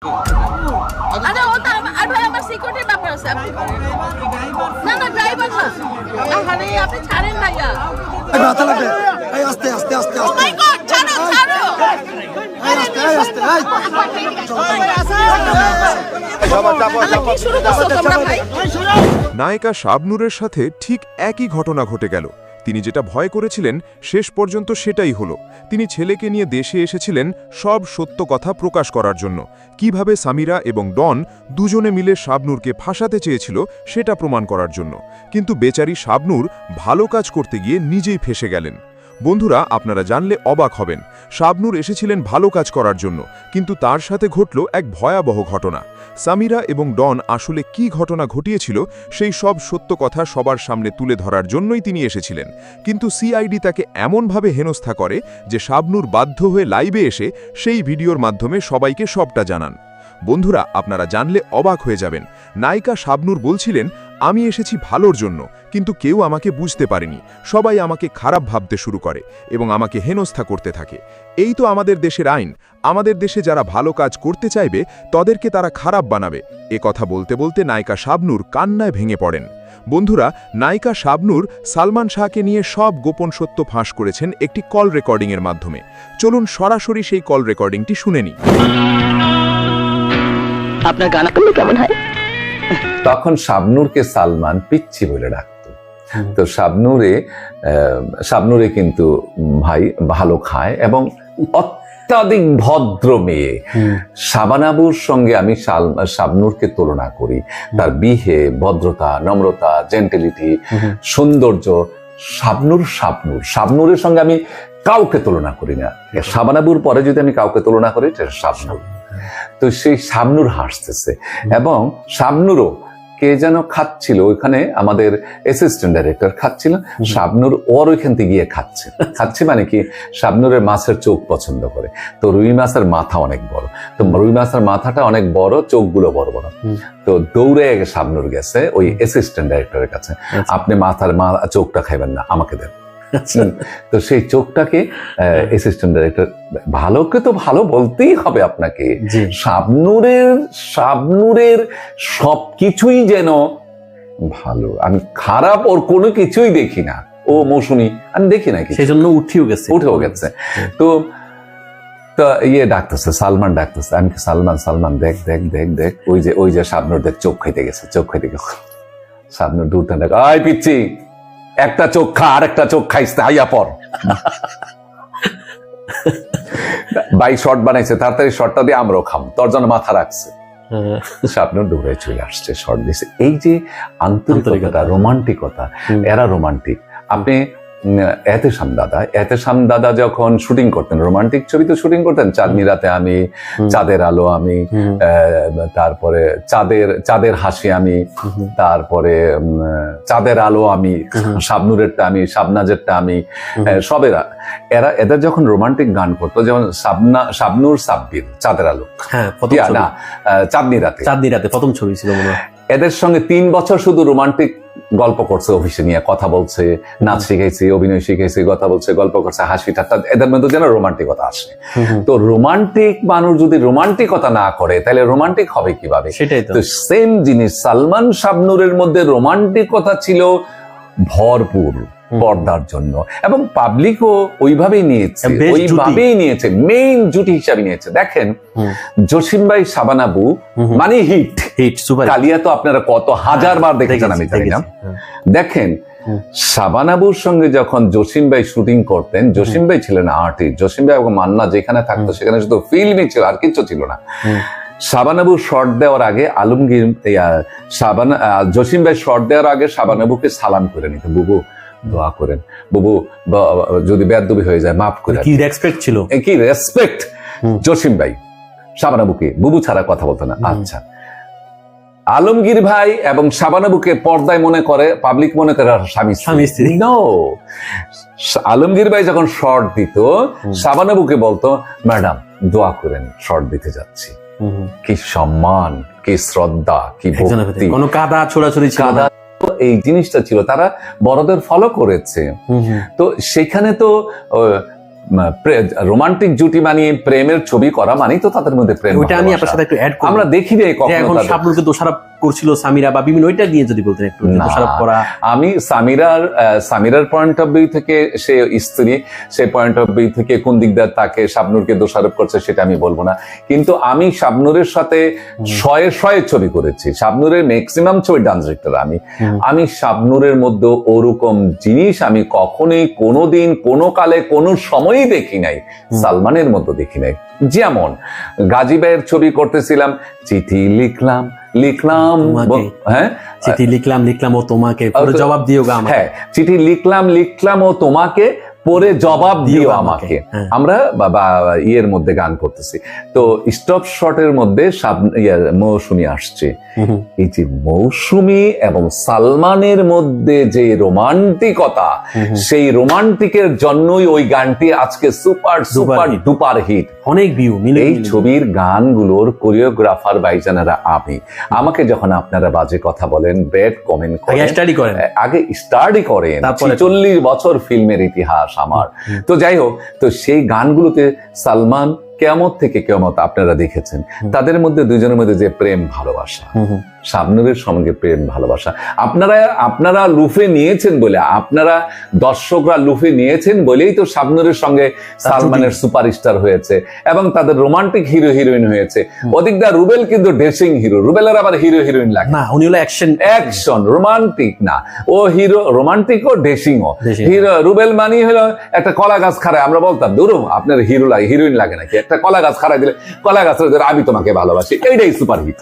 আরে ওটা আর ভাই আমার সিকিউরিটির ব্যাপার আছে। না না ড্রাইভার না। আরে আপনি ছাড়েন ভাইয়া। এই ব্যথা লাগে। এই আস্তে আস্তে আস্তে ও আস্তে। মাই গড ছাড়ো ছাড়ো। এই আস্তে এই আস্তে এই। কি শুরু করছো তোমরা ভাই? নায়িকা শাবনূরের সাথে ঠিক একই ঘটনা ঘটে গেল। তিনি যেটা ভয় করেছিলেন শেষ পর্যন্ত সেটাই হলো। তিনি ছেলেকে নিয়ে দেশে এসেছিলেন সব সত্য কথা প্রকাশ করার জন্য। কিভাবে সামিরা এবং ডন দুজনে মিলে শাবনূরকে ফাঁসাতে চেয়েছিল সেটা প্রমাণ করার জন্য। কিন্তু বেচারি শাবনূর ভালো কাজ করতে গিয়ে নিজেই ফেঁসে গেলেন। বন্ধুরা, আপনারা জানলে অবাক হবেন। শাবনূর এসেছিলেন ভালো কাজ করার জন্য, কিন্তু তার সাথে ঘটল এক ভয়াবহ ঘটনা। সামিরা এবং ডন আসলে কি ঘটনা ঘটিয়েছিল সেই সব সত্য কথা সবার সামনে তুলে ধরার জন্যই তিনি এসেছিলেন। কিন্তু সিআইডি তাকে এমনভাবে হেনস্থা করে যে শাবনূর বাধ্য হয়ে লাইভে এসে সেই ভিডিওর মাধ্যমে সবাইকে সবটা জানান। বন্ধুরা, আপনারা জানলে অবাক হয়ে যাবেন। নায়িকা শাবনূর বলছিলেন, আমি এসেছি ভালোর জন্য, কিন্তু কেউ আমাকে বুঝতে পারেনি। সবাই আমাকে খারাপ ভাবতে শুরু করে এবং আমাকে হেনস্থা করতে থাকে। এই তো আমাদের দেশের আইন। আমাদের দেশে যারা ভালো কাজ করতে চাইবে তাদেরকে তারা খারাপ বানাবে। এ কথা বলতে বলতে নায়িকা শাবনূর কান্নায় ভেঙে পড়েন। বন্ধুরা, নায়িকা শাবনূর সালমান শাহকে নিয়ে সব গোপন সত্য ফাঁস করেছেন একটি কল রেকর্ডিংয়ের মাধ্যমে। চলুন সরাসরি সেই কল রেকর্ডিংটি শুনে নিই। আপনার গান করলে কেমন হয়? তখন শাবনূরকে সালমান পিচ্ছি বলে ডাকতো। তো শাবনূরে কিন্তু ভাই ভালো খায় এবং অত্যাধিক ভদ্র মেয়ে। শাবানাবুর সঙ্গে আমি শাবনূরকে তুলনা করি। তার বিহে, ভদ্রতা, নম্রতা, জেন্টেলিটি, সৌন্দর্য। শাবনূরের সঙ্গে আমি কাউকে তুলনা করি না। শাবানাবুর পরে যদি আমি কাউকে তুলনা করি সেটা শাবনূর। তো সেই শাবনূর হাসতেছে এবং শাবনূরও কে যেন খাচ্ছিল ওইখানে, আমাদের অ্যাসিস্ট্যান্ট ডাইরেক্টর খাচ্ছিল, শাবনূর ওর ওইখান থেকে গিয়ে খাচ্ছে মানে কি, শাবনূরের মাছের চোখ পছন্দ করে। তো রুই মাছের মাথা অনেক বড়, তো রুই মাছের মাথাটা অনেক বড়, চোখগুলো বড় বড়। তো দৌড়ে শাবনূর গেছে ওই অ্যাসিস্ট্যান্ট ডাইরেক্টরের কাছে, আপনি চোখটা খাইবেন না, আমাকে দেন। তো সেই চোখটাকে অ্যাসিস্ট্যান্ট ডাইরেক্টর, ভালোকে তো ভালো বলতেই হবে আপনাকে। শাবনূরের সবকিছুই যেন ভালো, আমি খারাপ ওর কোনো কিছুই দেখি না। ও মৌসুমী আমি দেখি না, সেই জন্য উঠেও গেছে। তো ডাকতেছে, সালমান ডাকতেছে। আমি সালমান দেখ দেখ দেখ দেখ, ওই যে শাবনূর দেখ চোখ খাইতে গেছে। শাবনূর দূর থেকে, আয় পিচ্ছি, একটা চোখ খা, আর একটা চোখ খাইস, আইয়া পর। বাই শর্ট বানাইছে, তাড়াতাড়ি শর্টটা দিয়ে আমরাও খাম, তোর জন্য মাথা রাখছে। শাবনূর দৌড়ে চলে আসছে, শর্ট দিছে। এই যে আন্তরিকতা, রোমান্টিকতা, এরা রোমান্টিক। আপনি এহতেশাম দাদা যখন শুটিং করতেন, রোমান্টিক ছবি তো শুটিং করতেন, চাঁদনি রাতে আমি, চাঁদের আলো আমি, তারপরে চাঁদের হাসি আমি, তারপরে চাঁদের আলো আমি, শাবনূরেরটা আমি, শাবনাজেরটা আমি, এদের যখন রোমান্টিক গান করতো, যেমন শাবনূর সাব্বির চাঁদের আলো, না চাঁদনি রাতে প্রথম ছবি ছিল মনে হয়। এদের সঙ্গে 3 বছর শুধু রোমান্টিক গল্প করছে, অফিসে নিয়ে কথা বলছে, নাচ শিখাইছে, অভিনয় শিখাইছে, কথা বলছে, গল্প করছে, হাসি ঠাট্টা, এদের মধ্যে যেন রোমান্টিকতা আসে। তো রোমান্টিক মানুষ যদি রোমান্টিকতা না করে তাহলে রোমান্টিক হবে কিভাবে? সেটাই তো সেম জিনিস, সালমান শাবনূরের মধ্যে রোমান্টিকতা ছিল ভরপুর পর্দার জন্য, এবং পাবলিকও ওইভাবেই নিয়েছে, মেইন জুটি হিসাবে নিয়েছে। দেখেন জসিম ভাই, শাবানাবু মানে হিট সুপার। কালিয়া তো আপনারা কত হাজার বার দেখেছেন আমি জানি না। দেখেন শাবানাবুর সঙ্গে যখন জসিম ভাই শুটিং করতেন, জসিম ভাই ছিলেন আর্টিস্ট। জসিম ভাই এবং মান্না যেখানে থাকতো সেখানে শুধু ফিল্মই ছিল, আর কিছু ছিল না। শাবানাবু শর্ট দেওয়ার আগে জসিম ভাই শর্ট দেওয়ার আগে শাবানাবুকে সালাম করে নিত, বুবু দোয়া করেন, বুবু যদি বেয়াদবি হয়ে যায় মাফ করে। কি রেসপেক্ট ছিল, কি রেসপেক্ট! জসিম ভাই শাবানাবুকে বুবু ছাড়া কথা বলতো না। আচ্ছা, আলমগীর ভাই এবং শাবানাবুকে পর্দায় মনে করে, পাবলিক মনে করে স্বামী স্ত্রী। নো, আলমগীর ভাই যখন শর্ট দিত শাবানাবুকে বলতো, ম্যাডাম দোয়া করেন, শর্ট দিতে যাচ্ছি। কি সম্মান, কি শ্রদ্ধা, কি ভক্তি, কোনো কাদা ছোড়াছুড়ি ছিল না। এই জিনিসটা ছিল, তারা বড়দের ফলো করেছে। তো সেখানে তো রোমান্টিক জুটি বানিয়ে প্রেমের ছবি করা মানেই তো তাদের মধ্যে প্রেম। ওইটা আমি আপনার সাথে একটু অ্যাড করব। আমরা দেখি যে এখন শাবনূরকে দোষারোপ করছিল সামিরা বা বিভিন্ন, ওইটা নিয়ে যদি বলতেন একটু, দোষারোপ করা। আমি সামিরার পয়েন্ট অফ ভিউ থেকে, সে স্ত্রী, সেই পয়েন্ট অফ ভিউ থেকে কোন দিক দিয়ে তাকে শাবনূরকে দোষারোপ করছে সেটা আমি বলবো না, কিন্তু আমি শাবনূরের সাথে শয়ে শয়ে ছবি করেছি। শাবনূরের ম্যাক্সিমাম ছবি ডান্স ডিরেক্টর আমি শাবনূরের মধ্যে ওরকম জিনিস আমি কখনোই কোনোদিন কোনো কালে কোনো সময়ই দেখি নাই, সালমানের মধ্যে দেখি নাই। যেমন গাজী ভাইয়ের ছবি করতেছিলাম, চিঠি লিখলাম হ্যাঁ, চিঠি লিখলাম ও তোমাকে, পরে জবাব দিও গা আমাকে। হ্যাঁ, চিঠি লিখলাম ও তোমাকে, পরে জবাব দিও আমাকে। আমরা ইয়ের মধ্যে গান করতেছি, তো স্টপ শটের মধ্যে মৌসুমী আসছে। এই যে মৌসুমী এবং সালমানের মধ্যে যে রোমান্টিকতা, সেই রোমান্টিকের জন্যই ওই গানটি আজকে সুপার ডুপার হিট, অনেক ভিউ। এই ছবির গানগুলোর কোরিওগ্রাফার ভাইজানেরা আমাকে যখন আপনারা বাজে কথা বলেন, ব্যাড কমেন্ট করেন, আগে স্টাডি করেন। 40 বছর ফিল্মের ইতিহাস আমার। তো যাই হোক, তো সেই গানগুলোতে সালমান কেয়ামত থেকে কেয়ামত আপনারা দেখেছেন, তাদের মধ্যে দুজনের মধ্যে যে প্রেম ভালোবাসা, শাবনূরের সঙ্গে প্রেম ভালোবাসা আপনারা লুফে নিয়েছেন বলে, আপনারা দর্শকরা লুফে নিয়েছেন বলেই তো শাবনূরের সঙ্গে সালমানের সুপারস্টার হয়েছে এবং তাদের রোমান্টিক হিরো হিরোইন হয়েছে। ওদিকটা রুবেল কিন্তু ড্রেসিং হিরো, রুবেলের আবার হিরো হিরোইন লাগে না, উনি হলো অ্যাকশন রোমান্টিক না, ও হিরো রোমান্টিক ও ড্রেসিংও হিরো। রুবেল মানি হলো একটা কলা গাছ খাড়ায়, আমরা বলতাম দূরও আপনার হিরো লাগে, হিরোইন লাগে নাকি, একটা কলা গাছ খাড়াই দিলে কলা গাছের আমি তোমাকে ভালোবাসি, এইটাই সুপার হিট,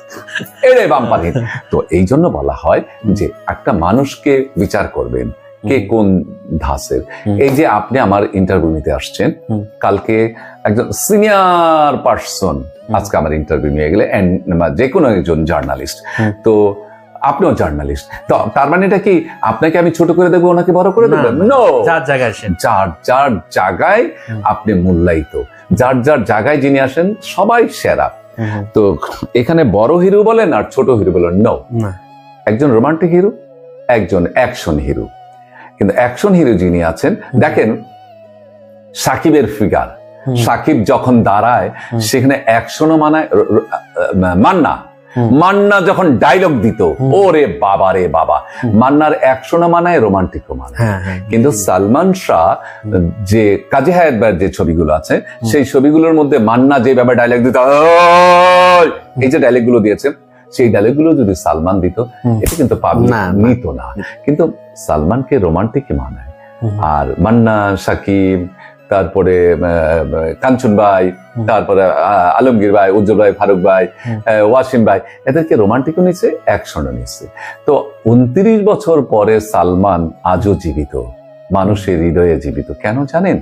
এইটাই বাম্পার হিট। তো এই জন্য বলা হয় যে একটা মানুষকে বিচার করবেন কে কোন ধাসের। এই যে আপনি আমার ইন্টারভিউ নিতে আসছেন, কালকে একজন সিনিয়র পার্সন আজকে আমার ইন্টারভিউ নিয়ে গেলে, যে কোনো একজন জার্নালিস্ট, তো আপনিও জার্নালিস্ট, তো তার মানে এটা কি আপনাকে আমি ছোট করে দেবো, ওনাকে বড় করে দেবো? নো, যার জায়গায় আপনি মূল্যায়িত, যার জায়গায় যিনি আসেন সবাই সেরা। তো এখানে বড় হিরো বলেন আর ছোট হিরো বলেন, নো, একজন রোমান্টিক হিরো, একজন অ্যাকশন হিরো। কিন্তু অ্যাকশন হিরো যিনি আছেন, দেখেন সাকিবের ফিগার, সাকিব যখন দাঁড়ায় সেখানে অ্যাকশনও মানায়। মান্না যখন ডায়লগ দিত, ওরে বাবা রে বাবা, মান্নার অ্যাকশনও মানায়, রোমান্টিকও মানায়। কিন্তু সালমান শাহ যে কাজী হায়াৎ ভাইয়ের যে ছবিগুলো আছে, সেই ছবিগুলোর মধ্যে মান্না যে ব্যাপারে ডায়লগ দিত, এই যে ডায়লগ গুলো দিয়েছে, সেই ডায়লগ গুলো যদি সালমান দিত, এটা কিন্তু পাবলিক নিত না। কিন্তু সালমানকে রোমান্টিক মানায়। আর মান্না, সাকিব, তারপরে কাঞ্চন ভাই, তারপরে আলমগীর ভাই, উজ্জ্বল ভাই, ফারুক ভাই, ওয়াসিম ভাই, এদেরকে রোমান্টিকও নিচ্ছে, অ্যাকশনও নিচ্ছে। তো 29 বছর পরে সালমান আজও জীবিত, মানুষের হৃদয়ে জীবিত। কেন জানেন?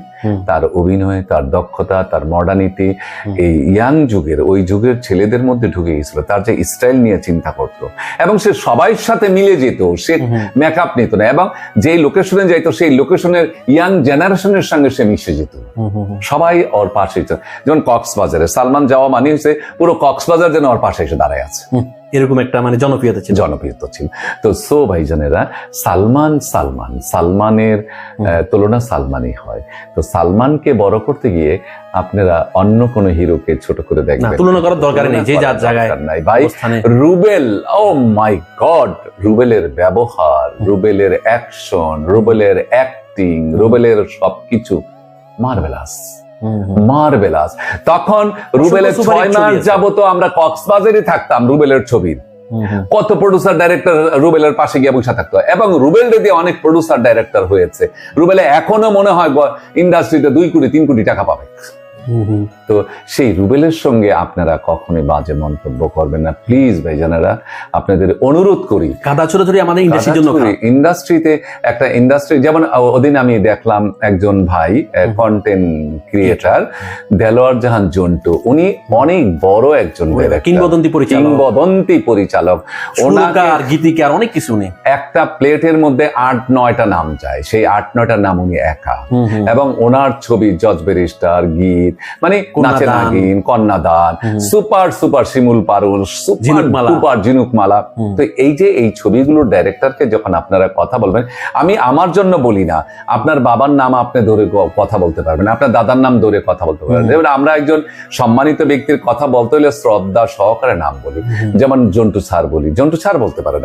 তার অভিনয়, তার দক্ষতা, তার মডার্নিটি এই ইয়াং যুগের, ওই যুগের ছেলেদের মধ্যে ঢুকে গেছিল। তার যে স্টাইল নিয়ে চিন্তা করতো, এবং সে সবাই সাথে মিলে যেত, সে মেকআপ নিত না, এবং যেই লোকেশনে যাইতো সেই লোকেশনের ইয়াং জেনারেশনের সঙ্গে সে মিশে যেত, সবাই ওর পাশে। যেমন কক্সবাজারে সালমান যাওয়া মানে হচ্ছে পুরো কক্সবাজার যেন ওর পাশে এসে দাঁড়ায় আছে, এরকম একটা মানে জনপ্রিয়তা ছিল। তো সো ভাইজানেরা, সালমানের তুলনা সালমানই হয়। তো সালমানকে বড় করতে গিয়ে আপনারা অন্য কোন হিরোকে ছোট করে দেখবেন, তুলনা করার দরকার নেই, যে যার জায়গায় নাই। ভাই রুবেল, ও মাই গড, রুবেলের ব্যবহার, রুবেলের অ্যাকশন, রুবেলের অ্যাক্টিং, রুবেলের সবকিছু মার্ভেলাস। তখন রুবেলের 6 মাস যাবত আমরা কক্সবাজারে থাকতাম রুবেলের ছবির। কত প্রডিউসার ডাইরেক্টর রুবেলের পাশে গিয়ে বসে থাকতো, এবং রুবেল দিয়ে অনেক প্রডিউসার ডাইরেক্টর হয়েছে। রুবেলে এখনো মনে হয় ইন্ডাস্ট্রিতে 2 কোটি 3 কোটি টাকা পাবে। তো সেই রুবেলের সঙ্গে আপনারা কখনোই বাজে মন্তব্য করবেন না, প্লিজ ভাইজানেরা, আপনাদের অনুরোধ করি। কাদা ছোড়াছুড়ি আমাদের ইন্ডাস্ট্রির জন্য, ইন্ডাস্ট্রিতে একটা ইন্ডাস্ট্রি, যেমন ওদিন আমি দেখলাম একজন ভাই কন্টেন্ট ক্রিয়েটর দেলোয়ার জাহান জন্টু, উনি অনেক বড় একজন কিংবদন্তি পরিচালক, ওনার গীতিকার, অনেক কিছু। উনি একটা প্লেটের মধ্যে 8-9টা নাম যায়, সেই 8-9টা নাম উনি একা, এবং ওনার ছবি জজ ব্যারিস্টার, গীত, রোমান্টিক, মানে কন্যাদান। নাচে নাগিন, কন্যাদান, সুপার সুপার শিমুল পারুল, সুপার ঝিনুকমালা। সুপার ঝিনুকমালা। তো এই যে এই ছবিগুলোর ডাইরেক্টরকে যখন আপনারা কথা বলবেন, আমি আমার জন্য বলি না, আপনার বাবার নাম আপনি ধরে কথা বলতে পারবেন, আপনার দাদার নাম ধরে কথা বলতে পারবেন। যেমন আমরা একজন সম্মানিত ব্যক্তির কথা বলতে হলে শ্রদ্ধা সহকারে নাম বলি, যেমন জন্টু স্যার বলি, জন্টু স্যার বলতে পারেন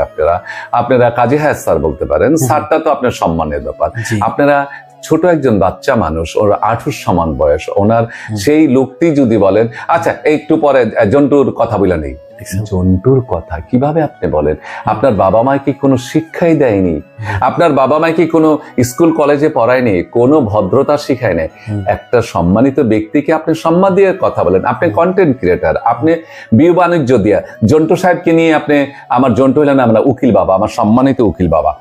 আপনারা কাজী হায়াত স্যার বলতে পারেন, স্যারটা তো আপনার সম্মানের ব্যাপার। জি। আপনারা ছোট একজন বাচ্চা মানুষ, ওর 8 সমান বয়স, ওনার সেই লোকটি যদি বলেন, আচ্ছা একটু পরে জন্টুর কথা বলে নেই, জন্টুর কথা কিভাবে আপনি বলেন? আপনার বাবা মায় কি কোনো শিক্ষাই দেয়নি? আপনার বাবা মায় কি কোনো স্কুল কলেজে পড়ায়নি? কোনো ভদ্রতা শিখায় নাই? একটা সম্মানিত ব্যক্তিকে আপনি সম্মান দিয়ে কথা বলেন। আপনি কন্টেন্ট ক্রিয়েটার, আপনি বিয়ে বাণিজ্য দিয়া জন্টু সাহেবকে নিয়ে আপনি, আমার জন্টু হলেন আমরা উকিল বাবা, আমার সম্মানিত উকিল বাবা,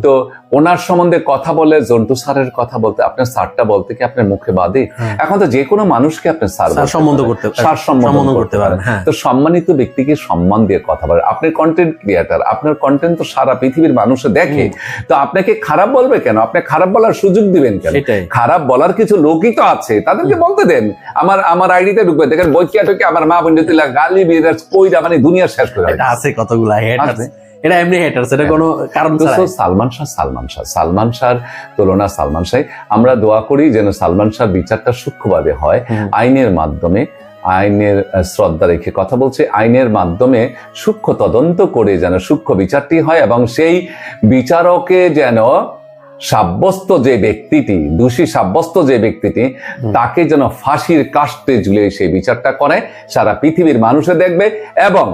তো ওনার সম্বন্ধে কথা বলে জন্টু স্যারের কথা বলতে, আপনার স্যারটা বলতে কি আপনার মুখে বাদে? এখন তো যে কোনো মানুষকে আপনি স্যার সম্বন্ধ করতে স্যার সম্বোধন করতে পারেন। পারেন। তো সম্মানিত ব্যক্তিকে সম্মান দিয়ে কথা বলেন। আপনি কন্টেন্ট ক্রিয়েটার, আপনার কন্টেন্ট তো সারা পৃথিবীর মানুষে দেখে, তো আপনাকে খারাপ বলবে কেন? আপনি খারাপ বলার সুযোগ দিবেন কেন? সেটাই। খারাপ বলার কিছু লোকই তো আছে, তাদেরকে বলতে দেন। আমার আইডিতে ঢুকবে, দেখেন বইকিয়া টুকি আমার মা বন্ধুরা গালি বিরাজ কইরা মানে দুনিয়া শেষ করে এটা আছে কতগুলা হেটার্স, এটা এমনি হেটার্স, এটা কোনো কারণ তো ছাড়া। সালমান শাহর তুলনা সালমান শাহ, আমরা দোয়া করি যেন সালমান শাহর বিচারটা সূক্ষ্মভাবে হয়, আইনের মাধ্যমে, আইনের শ্রদ্ধা রেখে কথা বলছে, আইনের মাধ্যমে সূক্ষ্ম তদন্ত করে যেন সূক্ষ্ম বিচারটি হয়, এবং সেই বিচারকে যেন সাব্যস্ত যে ব্যক্তিটি, দোষী সাব্যস্ত যে ব্যক্তিটি, তাকে যেন ফাঁসির কাস্তে ঝুলে সেই বিচারটা করে, সারা পৃথিবীর মানুষে দেখবে, এবং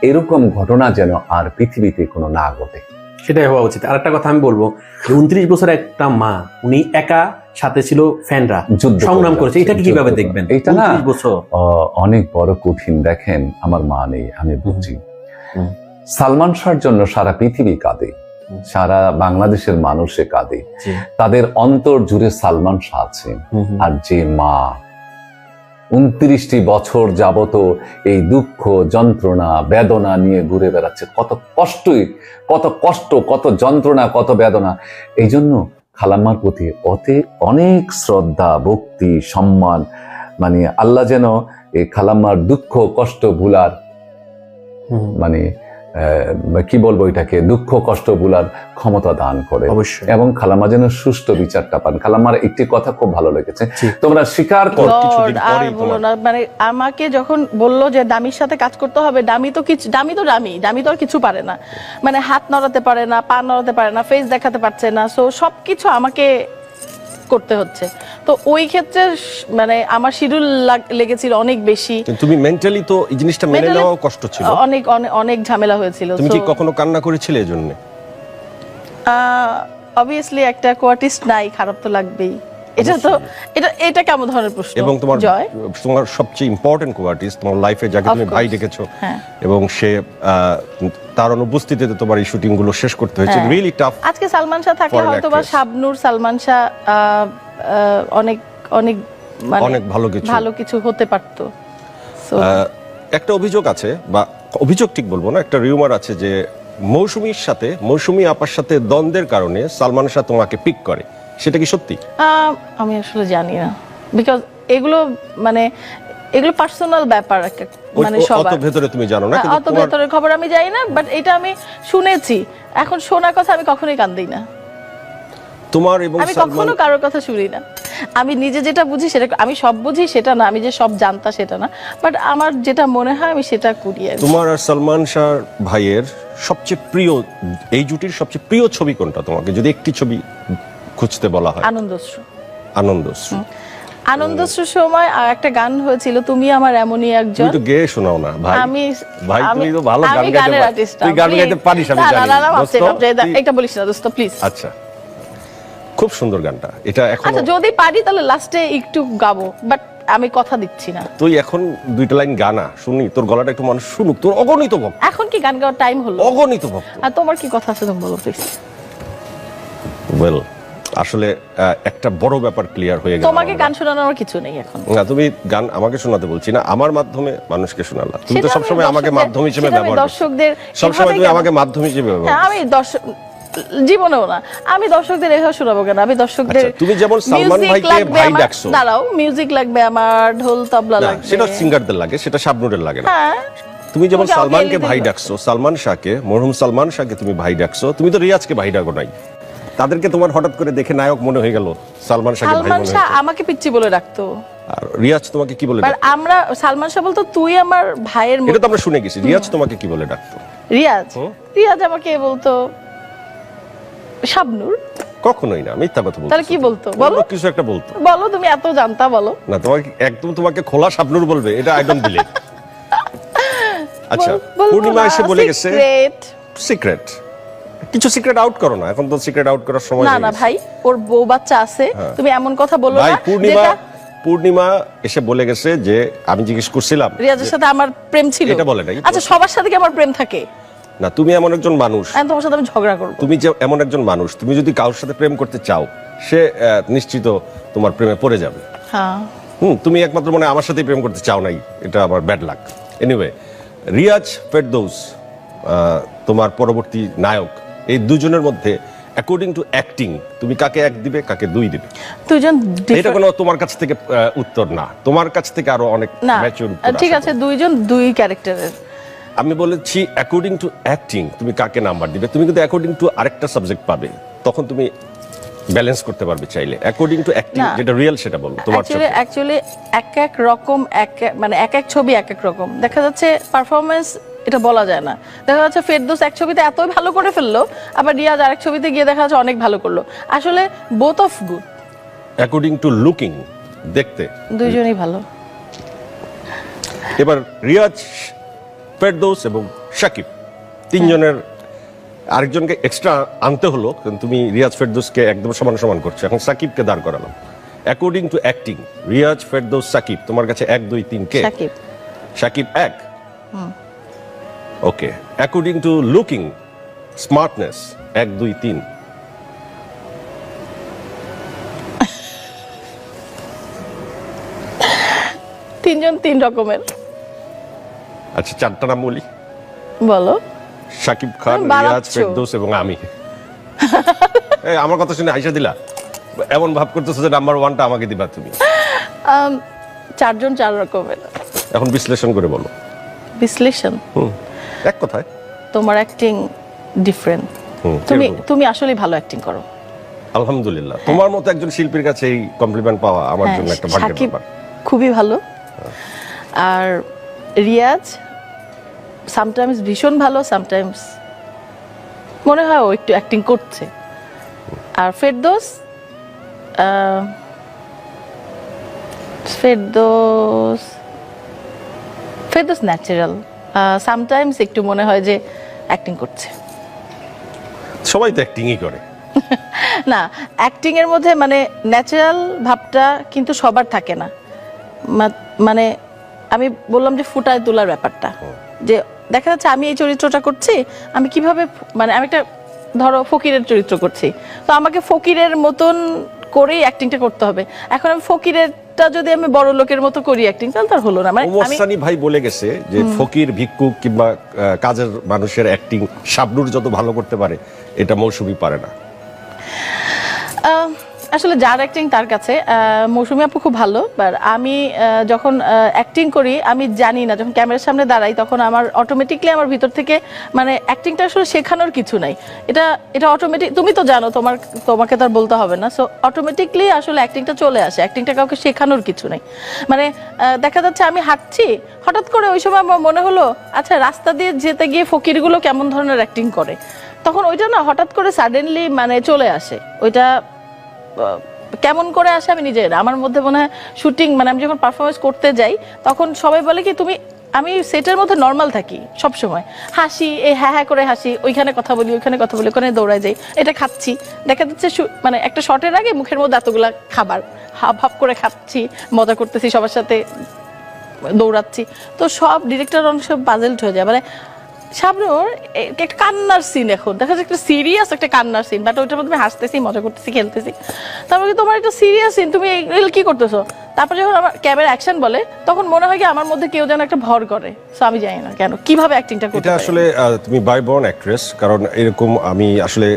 এরকম ঘটনা যেন আর পৃথিবীতে কোনো না ঘটে। সেটাই হওয়া উচিত। আর একটা কথা আমি বলবো, 29 বছর একটা মা, উনি একা, সাথে ছিল ফ্যানরা, যুদ্ধ সংগ্রাম করেছে, এটাকে কিভাবে দেখবেন? এটা না 29 বছর অনেক বড় কঠিন। দেখেন, আমার মা নেই, আমি বুঝছি। সালমান শাহর জন্য সারা পৃথিবী কাঁদে, সারা বাংলাদেশের মানুষে কাঁদে, তাদের অন্তর জুড়ে সালমান শাহ আছে। আর যে মা 29টি বছর যাবত এই দুঃখ, যন্ত্রণা, বেদনা নিয়ে ঘুরে বেড়াচ্ছে, কত কষ্ট, কত যন্ত্রণা, কত বেদনা। এই জন্য খালাম্মার প্রতি অনেক শ্রদ্ধা, ভক্তি, সম্মান, মানে আল্লাহ যেন এই খালাম্মার দুঃখ কষ্ট ভুলার, মানে কি বলবো এটাকে, দুঃখ কষ্ট ভুলার ক্ষমতা দান করে, অবশ্যই। এবং খালাম্মা যেন সুষ্ঠু বিচারটা পান। খালাম্মার একটি কথা খুব ভালো লেগেছে, তোমরা স্বীকার করো। Lord, আর বলো না, মানে আমাকে যখন বললো যে দামির সাথে কাজ করতে হবে, দামি তো আর কিছু পারে না, মানে হাত নড়াতে পারে না, পা নড়াতে পারে না, ফেস দেখাতে পারছে না, সো সবকিছু আমাকে করতে হচ্ছে। তো ওই ক্ষেত্রে মানে আমার শিডিউল লেগেছিল অনেক বেশি। তুমি মেন্টালি তো এই জিনিসটা মেনে Mentally নেওয়া কষ্ট ছিল, অনেক ঝামেলা হয়েছিল। তুমি কি কখনো কান্না করেছিলে এই জন্য? অবভিয়াসলি একটা কোয়ার্টিস্ট নাই, খারাপ তো লাগবেই। এটা কেমন ধরনের প্রশ্ন? এবং জয়, তোমার সবচেয়ে ইম্পর্টেন্ট কো-আর্টিস্ট তোমার লাইফে, যাকে তুমি ভাই ডেকেছো, এবং সে তার অনুপস্থিতিতে তোমার এই শুটিং গুলো শেষ করতে হয়েছে, রিয়েলি টাফ। আজকে সালমান শাহ থাকলে হয়তো বা শাবনূর, সালমান শাহ অনেক মানে ভালো কিছু হতে পারতো। একটা অভিযোগ আছে, বা অভিযোগ ঠিক বলবো না, একটা রিউমার আছে যে মৌসুমী আপার সাথে দ্বন্দ্বের কারণে সালমান শাহ তোমাকে পিক করে, সেটা কি সত্যি? আমি আসলে জানি না, বিকজ এগুলো পার্সোনাল ব্যাপার, মানে সবার অত ভেতরে তুমি জানো না, অত ভেতরের খবর আমি জানি না, বাট এটা আমি শুনেছি। এখন শোনার কথা আমি কখনোই কান দিই না, তোমার এবং আমি কখনো কারোর কথা শুনি না। আমি নিজে যেটা বুঝি সেটা, আমি সব বুঝি সেটা না, আমি যে সব জানতা সেটা না, বাট আমার যেটা মনে হয় আমি সেটা করি। তোমার আর সালমান শাহ ভাইয়ের সবচেয়ে প্রিয়, এই জুটির সবচেয়ে প্রিয় ছবি কোনটা? তোমাকে যদি একটি ছবি খুঁজতে বলা হয়। আনন্দশ্রু সময় আর একটা গান হয়েছিল, তুমি আমার এমনই একজন। তুমি তো গেয়ে শোনাও না ভাই। ভাই তুমি তো ভালো গান গাইতে পারো, তুই গান গাইতে পারিস, আমি জানি। এটা বলিস না দোস্ত, প্লিজ। আচ্ছা, খুব সুন্দর গানটা এটা। এখন আচ্ছা, যদি পারি তাহলে লাস্টে একটু গাবো, বাট আমি কথা দিচ্ছি না। তুই এখন দুইটা লাইন গানা শুনি, তোর গলাটা একটু মানুষ শুনুক, তোর অগণিত ভক্ত। এখন কি গান গাওয়ার টাইম হলো? অগণিত ভক্ত। আর তোমার কি কথা আছে তুমি বলো প্লিজ। ওয়েল, আসলে একটা বড় ব্যাপার ক্লিয়ার হয়ে গেল। তোমাকে গান শোনানোর আমার কিছু নেই এখন। না, তুমি গান আমাকে শোনাতে বলছি না, আমার মাধ্যমে মানুষকে শোনালা। তুমি তো সবসময় আমাকে মাধ্যম হিসেবে ব্যবহার করো, দর্শকদের সবসময় তুমি আমাকে মাধ্যম হিসেবে ব্যবহার করো। আমি দর্শক জীবনেও না। আমি দর্শকদের এভাবে শোনাবো কেন? আমি দর্শকদের আচ্ছা, তুমি যেমন সালমান music ভাইকে লাগবে ভাই আমার- ডাকছো। দাঁড়াও, মিউজিক লাগবে আমার, ঢোল তবলা না, লাগবে। সেটা সিঙ্গারদের লাগে, সেটা শাবনুরের লাগে না। হ্যাঁ, তুমি যেমন তোমাকে সালমানকে আগে ভাই এলিতে ডাকছো, সালমান শাহকে, মরহুম সালমান শাহকে তুমি ভাই ডাকছো, তুমি তো রিয়াজকে ভাই ডাকো নাই। তাদেরকে তোমার হঠাৎ করে দেখে নায়ক মনে হয়ে গেল, সালমান শাহকে ভাই সালমান মনে শাহ হয়েছে। আমাকে পিচ্চি বলে ডাকতো, আর রিয়াজ তোমাকে কি বলে বাট ডাকতো? আমরা সালমান শাহ বলতো তুই আমার ভাইয়ের এটা মতো। তো আমরা শুনে গেছি। রিয়াজ তোমাকে কি বলে ডাকতো? রিয়াজ হুম। রিয়াজ আমাকে বলতো শাবনূর। কখনোই না, মিথ্যা কথা বলছো। তাহলে কি বলতো? বলো। অন্য কিছু একটা বলতো। বলো, তুমি এত জানতা, বলো। না, তোমাকে একদম তোমাকে খোলা শাবনুর বলবে, এটা আই ডোন্ট বিলিভ। আচ্ছা, বলতো পূর্ণিমা না, এসে বলে গেছে secret। সিক্রেট। কিছু সিক্রেট আউট করো না, এখন তো সিক্রেট আউট করার সময় না হয়ে না গেছে। ভাই, ওর বউ বাচ্চা আছে, তুমি এমন কথা বলো ভাই না পূর্ণিমা, যেটা পূর্ণিমা এসে বলে গেছে যে আমি জিজ্ঞেস করছিলাম রিয়াজের সাথে আমার প্রেম ছিল। এটা বলে নাই। আচ্ছা, সবার সাথে কি আমার প্রেম থাকে? না, তুমি এমন একজন মানুষ, আমি তোমার সাথে আমি ঝগড়া করবো? তুমি যে এমন একজন মানুষ, তুমি যদি কারোর সাথে প্রেম করতে চাও, সে নিশ্চিত তোমার প্রেমে পড়ে যাবে। হ্যাঁ, তুমি একমাত্র মনে হয় আমার সাথেই প্রেম করতে চাও নাই, এটা আমার bad luck. Anyway, Riaz Ferdous তোমার পরবর্তী নায়ক, এই দুজনের মধ্যে অ্যাকর্ডিং টু অ্যাক্টিং তুমি কাকে এক দিবে, কাকে দুই দিবে? দুইজন এটা different- কোনো তোমার কাছ থেকে উত্তর না, তোমার কাছ থেকে আরো অনেক না, ম্যাচিউর ঠিক আছে, দুইজন দুই ক্যারেক্টারের। আমি বলেছি অ্যাকর্ডিং টু অ্যাক্টিং তুমি কাকে নাম্বার দিবে। তুমি কিন্তু অ্যাকর্ডিং টু আরেকটা সাবজেক্ট পাবে, তখন তুমি ব্যালেন্স করতে পারবে চাইলে। অ্যাকর্ডিং টু অ্যাক্টিং না। যেটা রিয়েল সেটা বলো তোমার চোখে। অ্যাকচুয়ালি এক এক রকম, মানে এক এক ছবি এক এক রকম দেখা যাচ্ছে, পারফরমেন্স এটা বলা যায় না। দেখা যাচ্ছে ফেরদৌস এক ছবিতে এতই ভালো করে ফেললো, আবার রিয়াজ আরেক ছবিতে গিয়ে দেখা যাচ্ছে অনেক ভালো করলো। আসলে both of good, according to looking, দেখতে দুইজনই ভালো। এবার রিয়াজ, ফেরদৌস এবং শাকিব তিনজনের আরেকজনকে এক্সট্রা আনতে হলো, কিন্তু তুমি রিয়াজ ফেরদৌসকে একদম সমান সমান করছো। এখন সাকিবকে দাঁড় করালাম। According to acting Riaz, Ferdous, Shakib, তোমার কাছে 1 2 3 কে? Shakib. Shakib 1। Okay, according to looking, smartness 1 2 3। তিনজন তিন রকমের। আচ্ছা, 4টা নাম বলি। বলো। শাকিব খান, তুমি রিয়াজ, বাড়াচ্ছো। ফেরদৌস এবং আমি। এই আমার কথা শুনে হাইসা দিলা, এমন ভাব করতেছো যে নাম্বার 1টা আমাকে দিবা তুমি। চারজন চার রকমের। এখন বিশ্লেষণ করে বলো। বিশ্লেষণ, এক কথায়। তোমার অ্যাক্টিং ডিফারেন্ট। তুমি কিরকম? তুমি আসলেই ভালো অ্যাক্টিং করো। আলহামদুলিল্লাহ, তোমার মতো একজন শিল্পীর কাছে এই কমপ্লিমেন্ট পাওয়া আমার হ্যাঁ, জন্য একটা ভাগ্যের সাকিব ব্যাপার। খুবই ভালো। আর রিয়াজ সামটাইমস ভীষণ ভালো, সামটাইমস মনে হয় ও একটু অ্যাক্টিং করছে। আর ফেরদৌস ফেরদৌস ফেরদৌস ন্যাচারাল, সামটাইমস একটু মনে হয় যে অ্যাক্টিং করছে। সবাই তো অ্যাক্টিংই করে। না, অ্যাক্টিং এর মধ্যে মানে ন্যাচারাল ভাবটা কিন্তু সবার থাকে না। মানে আমি বললাম যে ফুটায় তোলার ব্যাপারটা, যে দেখা যাচ্ছে আমি এই চরিত্রটা করছি, আমি কিভাবে মানে আমি একটা ধরো ফকিরের চরিত্র করছি, তো আমাকে ফকিরের মতন করেই অ্যাক্টিংটা করতে হবে। এখন আমি ফকিরেরটা যদি আমি বড় লোকের মতো করি অ্যাক্টিং, তাহলে তার হলো না। মানে ওমর আমি সানি ভাই বলে গেছে যে ফকির, ভিক্ষুক কিংবা কাজের মানুষের অ্যাক্টিং শাবনুর যত ভালো করতে পারে, এটা মৌসুমী পারে না। আসলে যার অ্যাক্টিং তার কাছে। মৌসুমী আপু খুব ভালো, বাট আমি যখন অ্যাক্টিং করি আমি জানি না, যখন ক্যামেরার সামনে দাঁড়াই তখন আমার অটোমেটিকলি আমার ভিতর থেকে মানে অ্যাক্টিংটা আসলে শেখানোর কিছু নাই, এটা অটোমেটিক। তুমি তো জানো, তোমাকে তো আর বলতে হবে না। সো অটোমেটিকলি আসলে অ্যাক্টিংটা চলে আসে, অ্যাক্টিংটা কাউকে শেখানোর কিছু নেই। মানে দেখা যাচ্ছে আমি হাঁটছি, হঠাৎ করে ওই সময় আমার মনে হলো আচ্ছা রাস্তা দিয়ে যেতে গিয়ে ফকিরগুলো কেমন ধরনের অ্যাক্টিং করে, তখন ওইটা না হঠাৎ করে সাডেনলি মানে চলে আসে। ওইটা কেমন করে আসে আমি নিজে, আমার মধ্যে মনে হয় শুটিং মানে আমি যখন পারফরমেন্স করতে যাই তখন সবাই বলে কি তুমি, আমি সেটের মধ্যে নর্মাল থাকি সব সময়, হাসি, এই হ্যাঁ হ্যাঁ করে হাসি, ওইখানে কথা বলি, ওইখানে কথা বলি, ওখানে দৌড়ায় যাই, এটা খাচ্ছি, দেখা যাচ্ছে মানে একটা শটের আগে মুখের মধ্যে এতগুলা খাবার হাফ হাফ করে খাচ্ছি, মজা করতেছি, সবার সাথে দৌড়াচ্ছি। তো সব ডিরেক্টর অনেক সব পাজেলড হয়ে যায়, মানে শাবনূর একটা কান্নার সিন, এখন দেখা যাচ্ছে একটা সিরিয়াস একটা কান্নার সিন, বাট ওইটার মধ্যে আমি হাসতেছি, মজা করতেছি, খেলতেছি। তারপরে তোমার একটা সিরিয়াস সিন, তুমি এগুলো কি করতেছো? তারপর যখন আমার ক্যামেরা অ্যাকশন বলে তখন মনে হয় কি আমার মধ্যে কেউ যেন একটা ভর করে। সো আমি জানি না কেন কিভাবে অ্যাক্টিংটা করতে এটা পারি। আসলে তুমি বাই বর্ন অ্যাক্ট্রেস, কারণ এরকম আমি আসলে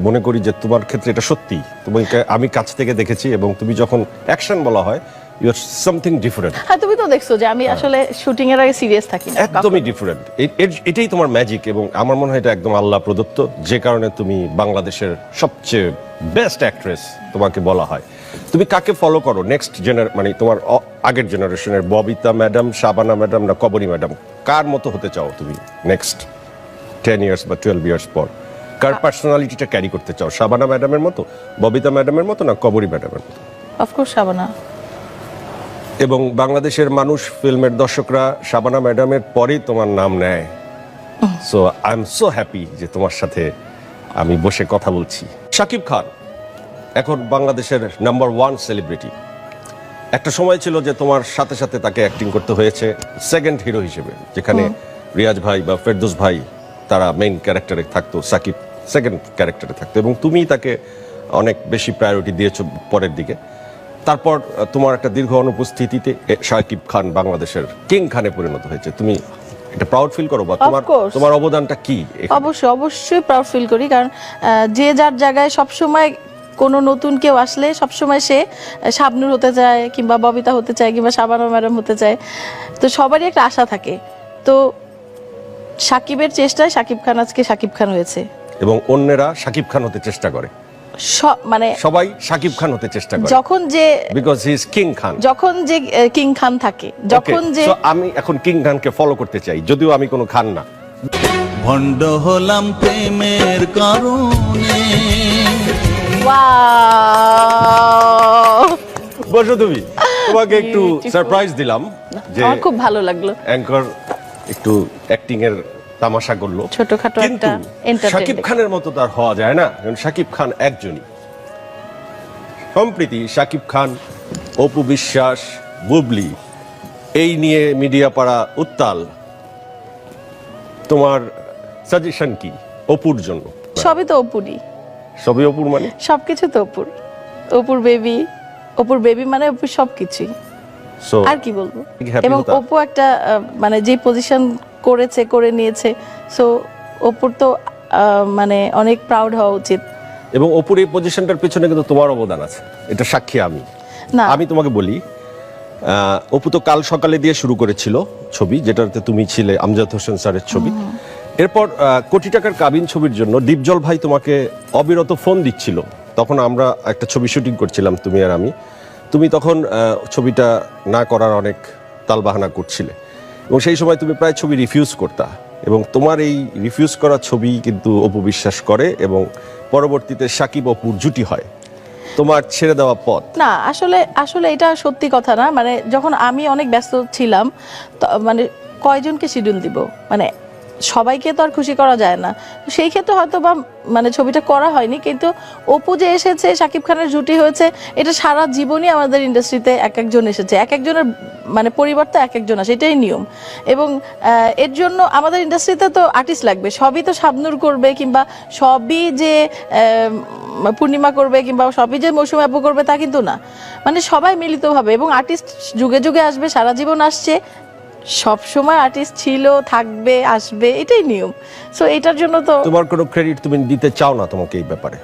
মনে করি যে তোমার ক্ষেত্রে এটা সত্যি। তোমাকে আমি কাছ থেকে দেখেছি এবং তুমি যখন অ্যাকশন বলা হয় ইউ আর সামথিং ডিফারেন্ট। হ্যাঁ, তুমি তো দেখছো যে আমি আসলে শুটিং এর আগে সিরিয়াস থাকি না একদমই ডিফারেন্ট। এটাই তোমার ম্যাজিক এবং আমার মনে হয় এটা একদম আল্লাহ প্রদত্ত, যে কারণে তুমি বাংলাদেশের সবচেয়ে বেস্ট অ্যাক্ট্রেস তোমাকে বলা হয়। তুমি কাকে ফলো করো নেক্সট মানে তোমার আগের জেনারেশনের, ববিতা ম্যাডাম, শাবানা ম্যাডাম না কবরী ম্যাডাম, কার মতো হতে চাও তুমি নেক্সট 10 ইয়ার্স বা 12 ইয়ার্স পর? কার পার্সোনালিটিটা ক্যারি করতে চাও? শাবানা ম্যাডামের মতো, ববিতা ম্যাডামের মতো না কবরী ম্যাডামের মতো? অফকোর্স শাবানা। এবং বাংলাদেশের মানুষ, ফিল্মের দর্শকরা শাবানা ম্যাডামের পরেই তোমার নাম নেয়। So I am so happy যে তোমার সাথে আমি বসে কথা বলছি। শাকিব খান এখন বাংলাদেশের নাম্বার 1 সেলিব্রিটি। একটা সময় ছিল যে তোমার সাথে সাথে তাকে অ্যাক্টিং করতে হয়েছে সেকেন্ড হিরো হিসেবে, যেখানে রিয়াজ ভাই বা ফেরদৌস ভাই তারা মেইন ক্যারেক্টারে থাকতো, সাকিব সেকেন্ড ক্যারেক্টারে থাকতো, এবং তুমি তাকে অনেক বেশি প্রায়োরিটি দিয়েছো পরের দিকে। তারপর তোমার একটা দীর্ঘ অনুপস্থিতিতে শাকিব খান বাংলাদেশের কিং খানে পরিণত হয়েছে। তুমি এটা প্রাউড ফিল করো বা Of course. তোমার অবদানটা কি? অবশ্যই প্রাউড ফিল করি, কারণ যে যার জায়গায় সবসময় কোনো নতুন কেউ আসলে সবসময় সে শাবনূর হতে চায়, কিংবা ববিতা হতে চায়, কিংবা শাবানা ম্যাডাম হতে চায়। তো সবারই একটা আশা থাকে। তো সাকিবের চেষ্টায় সাকিব খান আজকে সাকিব খান হয়েছে, এবং অন্যেরা শাকিব খান হতে চেষ্টা করে, মানে সবাই শাকিব খান হতে চেষ্টা করে, যখন যে বিকজ হি ইজ কিং খান। যখন যে কিং খান থাকে, যখন Okay, যে so আমি এখন কিং খানকে ফলো করতে চাই, যদিও আমি কোনো খান না। ভণ্ড হলাম প্রেমের কারণে। ওয়াও, বসো তুমি, তোমাকে একটু সারপ্রাইজ দিলাম যে আমার খুব ভালো লাগলো। অ্যাঙ্কর একটু অ্যাক্টিং এর তামাশা করলো, ছোটখাটো কিন্তু একটা entertainment। শাকিব খানের মতো তার হওয়া যায় না, কারণ শাকিব খান একজনই। সম্প্রতি শাকিব খান, অপু বিশ্বাস, বুবলি, এই নিয়ে মিডিয়া পাড়া উত্তাল। তোমার সাজেশন কি অপুর জন্য? সবই তো অপুরই, সবই অপুর মানে সবকিছু তো অপুর। অপুর বেবি মানে অপুর সবকিছুই, সো আর কি বলবো। happy এবং হতা? অপু একটা মানে যে পজিশন করে নিয়েছে, সো অপুর তো মানে অনেক প্রাউড হওয়া উচিত। এবং অপুর এই পজিশনটার পেছনে কিন্তু তোমার অবদান আছে, এটা সাক্ষী আমি। না, আমি তোমাকে বলি, অপু তো কাল সকালে দিয়ে শুরু করেছিল ছবি, যেটাতে তুমি ছিলে, আমজাদ হোসেন স্যারের ছবি। এরপর কোটি টাকার কাবিন ছবির জন্য দীপজল ভাই তোমাকে অবিরত ফোন দিচ্ছিল। তখন আমরা একটা ছবি শুটিং করছিলাম, তুমি আর আমি। তুমি তখন ছবিটা না করার অনেক তালবাহানা করছিলে, এবং সেই সময় তুমি প্রায় ছবি রিফিউজ করতা, এবং তোমার এই রিফিউজ করা ছবি কিন্তু অপু বিশ্বাস করে, এবং পরবর্তীতে সাকিব অপুর জুটি হয়, তোমার ছেড়ে দেওয়া পথ। না, আসলে এটা সত্যি কথা না। মানে যখন আমি অনেক ব্যস্ত ছিলাম, মানে কয়জনকে শিডিউল দিব, মানে সবাইকে তো আর খুশি করা যায় না। তো সেই ক্ষেত্রে হয়তো বা মানে ছবিটা করা হয়নি, কিন্তু অপু যে এসেছে, শাকিব খানের জুটি হয়েছে, এটা সারা জীবনই আমাদের ইন্ডাস্ট্রিতে এক একজন এসেছে, এক একজনের মানে পরিবার তো এক একজন আসে, এটাই নিয়ম। এবং এর জন্য আমাদের ইন্ডাস্ট্রিতে তো আর্টিস্ট লাগবে, সবই তো শাবনূর করবে, কিংবা সবই যে পূর্ণিমা করবে, কিংবা সবই যে মৌসুমী আপু করবে তা কিন্তু না। মানে সবাই মিলিতভাবে, এবং আর্টিস্ট যুগে যুগে আসবে, সারা জীবন আসছে, সব সময় আর্টিস্ট ছিল, থাকবে, আসবে, এটাই নিয়ম। সো এটার জন্য তো তোমার কোনো ক্রেডিট তুমি দিতে চাও না তোমাকে এই ব্যাপারে?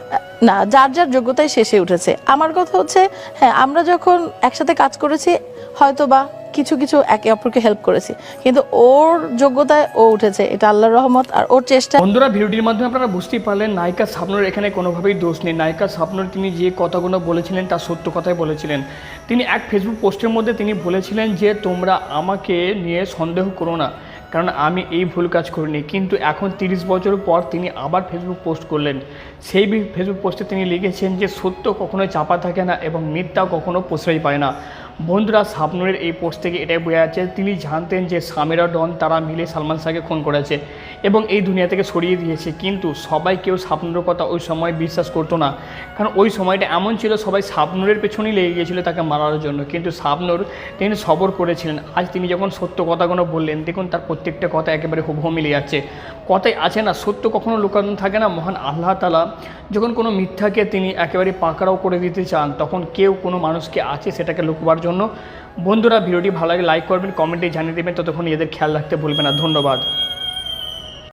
না, যার যার যোগ্যতায় শেষে উঠেছে। আমার কথা হচ্ছে, হ্যাঁ, আমরা যখন একসাথে কাজ করেছি হয়তো বা কিছু কিছু একে অপরকে হেল্প করেছি, কিন্তু ওর যোগ্যতায় ও উঠেছে, এটা আল্লাহর রহমত আর ওর চেষ্টা। বন্ধুরা, ভিডিওটির মাধ্যমে আপনারা বুঝতেই পারলেন নায়িকা শাবনূর এখানে কোনোভাবেই দোষ নেই। নায়িকা শাবনূর তিনি যে কথাগুলো বলেছিলেন তা সত্য কথাই বলেছিলেন। তিনি এক ফেসবুক পোস্টের মধ্যে তিনি বলেছিলেন যে তোমরা আমাকে নিয়ে সন্দেহ করো না, কারণ আমি এই ভুল কাজ করিনি। কিন্তু এখন 30 বছর পর তিনি আবার ফেসবুক পোস্ট করলেন। সেই ফেসবুক পোস্টে তিনি লিখেছেন যে সত্য কখনোই চাপা থাকে না এবং মিথ্যা কখনো প্রশ্রয় পায় না। বন্ধুরা শাবনূরের এই পোস্ট থেকে এটাই বোঝা যাচ্ছে তিনি জানতেন যে সামেরা ডন তারা মিলে সালমান শাহকে খুন করেছে এবং এই দুনিয়া থেকে সরিয়ে দিয়েছে, কিন্তু সবাই কেউ শাবনূরের কথা ওই সময় বিশ্বাস করতো না, কারণ ওই সময়টা এমন ছিল সবাই শাবনূরের পেছনেই লেগে গিয়েছিল তাকে মারার জন্য। কিন্তু শাবনূর তিনি সবর করেছিলেন। আজ তিনি যখন সত্য কথাগুলো বললেন, দেখুন তার প্রত্যেকটা কথা একেবারে হুবহু মিলে যাচ্ছে। কথাই আছে না, সত্য কখনো লুকানো থাকে না। মহান আল্লাহ তাআলা যখন কোনো মিথ্যাকে তিনি একেবারে পাকড়াও করে দিতে চান, তখন কেউ কোনো মানুষকে আছে সেটাকে লুকবার জন্য। বন্ধুরা ভিডিওটি ভালো লাগে লাইক করবেন, কমেন্টে জানিয়ে দেবেন, ততক্ষণ এদের খেয়াল রাখতে ভুলবেন না। ধন্যবাদ।